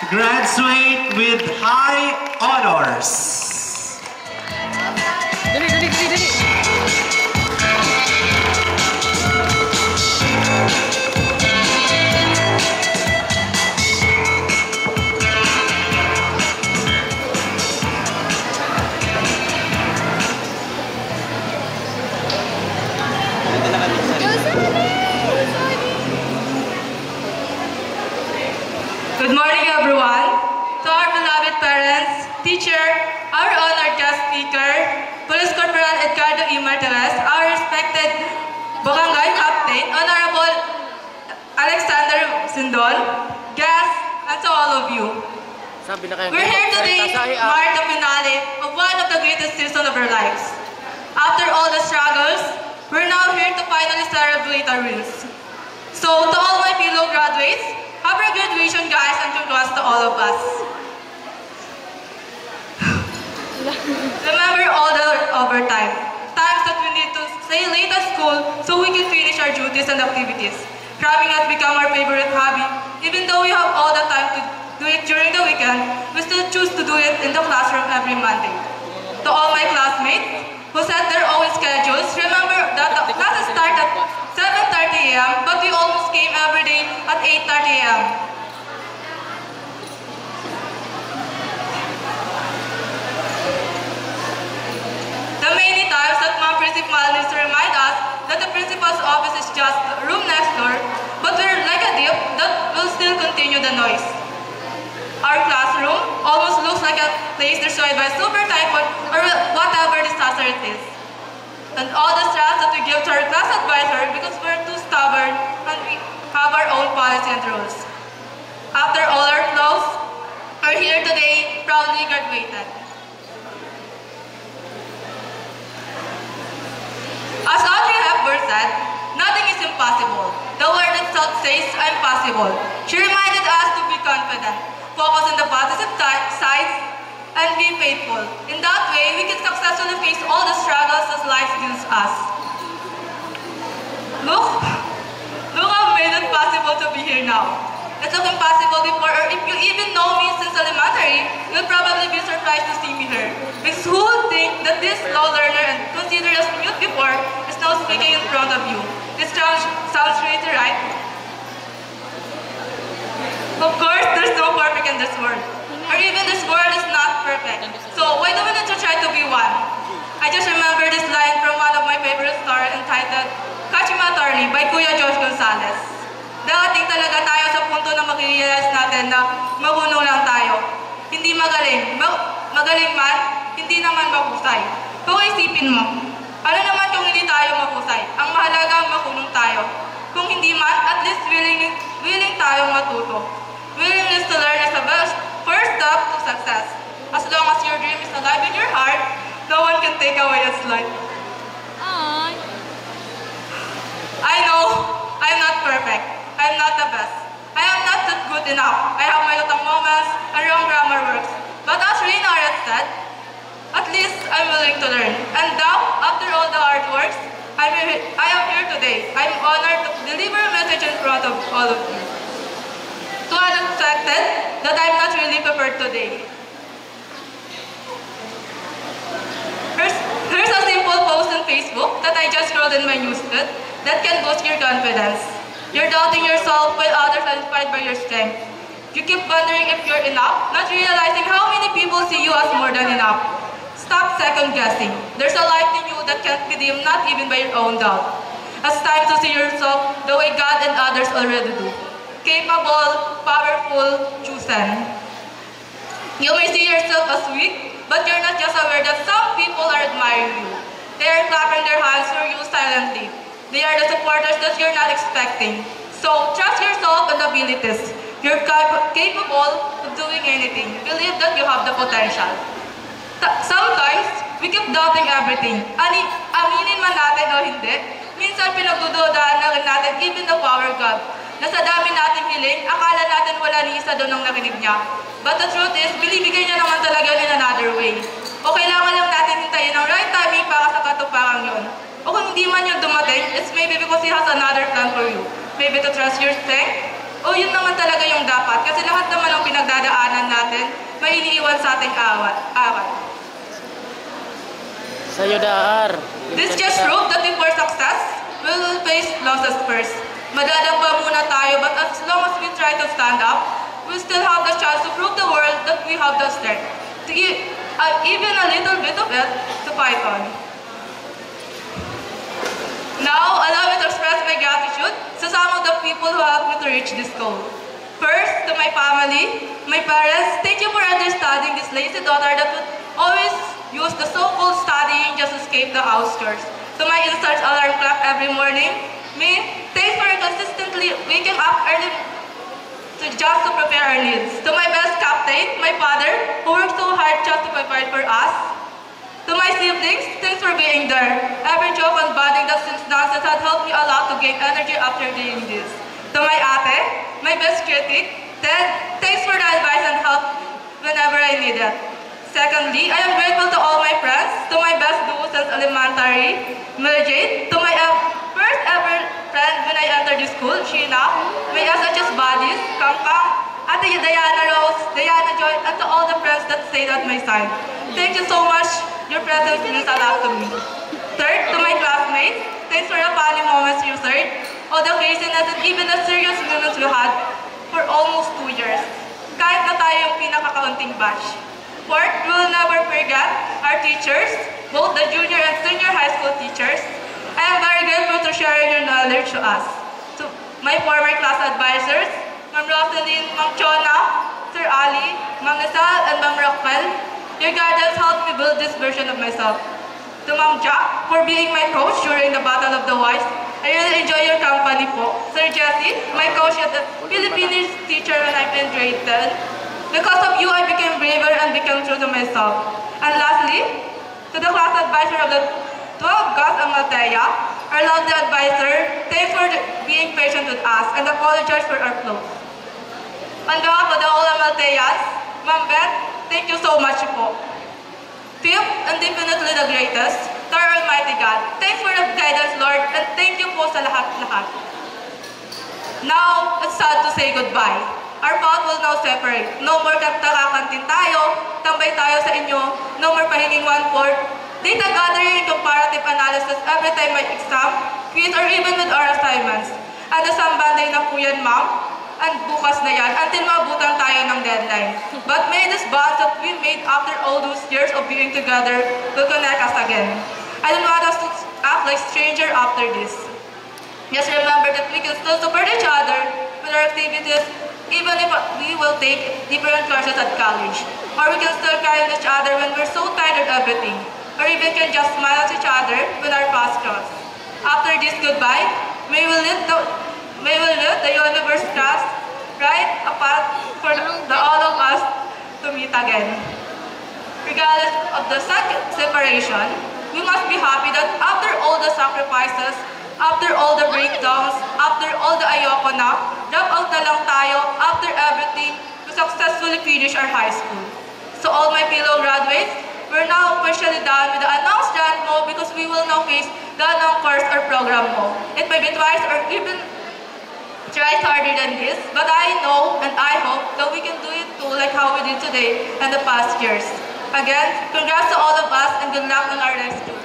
graduate with high honors. Dali, dali, dali, dali. Good morning, everyone. To our beloved parents, teacher, our honored guest speaker, Police Corporal Edgardo E. Martinez, our respected Barangay Captain, Honorable Alexander Sindon, guests, and to all of you. We're here today to mark the finale of one of the greatest seasons of our lives. After all the struggles, we're now here to finally celebrate our wins. So, to all my fellow graduates, happy graduation, guys, and congrats to all of us. Remember all the overtime, times that we need to stay late at school so we can finish our duties and activities. Cramming has become our favorite hobby. Even though we have all the time to do it during the weekend, we still choose to do it in the classroom every Monday. To all my classmates who set their own schedules, remember that the classes start at 7:30 a.m., but we almost came every day at 8:30 a.m. The many times that Ma'am Principal needs to remind us that the principal's office is just the room next door, but we're like a deep that will still continue the noise. Our classroom almost looks like a place destroyed by super typhoon or whatever disaster it is. And all the stress that we give to our class advisor because we're too stubborn and we have our own policy and rules. After all our flaws, we're here today, proudly graduated. As Audrey Hepburn said, nothing is impossible. The word itself says, I'm possible. She reminded us to be confident, focus on the positive sides, and be faithful. In that way, we can successfully face all the struggles that life gives us. Look how made it possible to be here now. It looked impossible before, or if you even know me since elementary, you'll probably be surprised to see me here. Because who would think that this slow learner and considered as mute before is now speaking in front of you? This sounds crazy, right? Of course, there's no perfect in this world. Or even this world is not perfect. So why do we need to try to be one? I just remember this line from one of my favorite stories entitled Kachima Attorney by Kuya Josh Gonzalez. Darating talaga tayo sa punto na mag-realize natin na marunong lang tayo. Hindi magaling. Magaling man, hindi naman mahusay. Pero isipin mo, ano naman kung hindi tayo mahusay? Ang mahalaga marunong tayo. Kung hindi man, at least willing tayong matuto. Willingness to learn is the first step to success. As long as your dream is alive in your heart, no one can take away its light. I know, I'm not perfect. I'm not the best. I am not that good enough. I have my little moments and wrong grammar works. But as Reina said, at least I'm willing to learn. And now, after all the hard works, I am here today. I'm honored to deliver a message in front of all of you. To unexpected that I'm not really prepared today. Here's a simple post on Facebook that I just wrote in my newsfeed that can boost your confidence. You're doubting yourself while others are inspired by your strength. You keep wondering if you're enough, not realizing how many people see you as more than enough. Stop second-guessing. There's a light in you that can't be dimmed, not even by your own doubt. It's time to see yourself the way God and others already do. Capable, powerful, chosen. You may see yourself as weak, but you're not just aware that some people are admiring you. They are clapping their hands for you silently. They are the supporters that you're not expecting. So, trust yourself and abilities. You're capable of doing anything. Believe that you have the potential. Sometimes, we keep doubting everything. Aminin man natin o hindi, minsan pinagdududahan na rin natin even the power of God. Na sa dami nating hiling, akala natin wala ni isa doon ang nakinig niya. But the truth is, binibigay niya naman talaga in another way. O kailangan lang natin hintayin ang right timing para sa katuparan yun. O kung hindi man yung dumating, it's maybe because He has another plan for you. Maybe to trust your strength, O yun naman talaga yung dapat, kasi lahat naman ng pinagdadaanan natin, may iniiwan sa ating awan. Sa'yo daar. This just proves that before success, we will face losses first. Madadapa muna tayo, but as long as we try to stand up, we still have the chance to prove the world that we have the strength to give even a little bit of it to fight on. Now, allow me to express my gratitude to some of the people who helped me to reach this goal. First, to my family, my parents, thank you for understanding this lazy daughter that would always use the so-called studying just to escape the house chores. To my instant alarm clock every morning, me, thanks for consistently waking up early just to prepare our needs. To my best captain, my father, who worked so hard just to provide for us. To my siblings, thanks for being there. Every joke and bonding that since nonsense had helped me a lot to gain energy after doing this. To my ate, my best critic, Ted, thanks for the advice and help whenever I need it. Secondly, I am grateful to all my friends, to my best duo since elementary, Mary Jade, to my first ever friend when I entered the school, Sheena, my SHS buddies, Kangkang, Ate Diana Rose, Diana Joy, and to all the friends that stayed at my side. Thank you so much. Your presence means a lot to me. Third, to my classmates, thanks for the funny moments you shared, all the craziness and even the serious moments we had for almost 2 years. Kahit na tayo yung pinakakaunting batch. Fourth, we will never forget our teachers, both the junior and senior high school teachers. I am very grateful to sharing your knowledge to us. To my former class advisors, Ma'am Rosalyn, Ma'am Chona, Sir Ali, Ma'am Nasal, and Ma'am Rockwell, your guidance helped me build this version of myself. To Ma'am Jack, for being my coach during the Battle of the Wise, I really enjoy your company po. Sir Jesse, my coach at the Philippines teacher when I'm in grade 10. Because of you, I became braver and became true to myself. And lastly, to the class advisor of the 12 Gus and Maltea, our lovely advisor, thanks for being patient with us and apologize for our flaws. On behalf of the whole Malteas, Ma'am Beth, thank you so much po. Fifth, and definitely the greatest, to our Almighty God, thanks for the guidance, Lord, and thank you po sa lahat-lahat. Now, it's sad to say goodbye. Our path will now separate. No more kanta-kakantin tayo, tambay tayo sa inyo, no more pahinging 1/4, data gathering, comparative analysis every time may exam, quiz, or even with our assignments. And the sambanday na po yan, ma'am, and bukas na yan, until mabutan tayo ng deadline. But may this bond that we made after all those years of being together will connect us again. I don't want us to act like strangers after this. Just remember that we can still support each other with our activities, even if we will take different courses at college. Or we can still carry each other when we're so tired of everything. Or even can just smile at each other when our paths cross. After this goodbye, may we let the universe cross right apart for all of us to meet again. Regardless of the separation, we must be happy that after all the sacrifices, after all the breakdowns, after all the ayoko na, drop out na lang tayo, after everything, to successfully finish our high school. So all my fellow graduates, we're now officially done with the announced grant mo because we will now face the announced course or program mo. It may be twice or even thrice harder than this, but I know and I hope that we can do it too like how we did today and the past years. Again, congrats to all of us and good luck on our next school.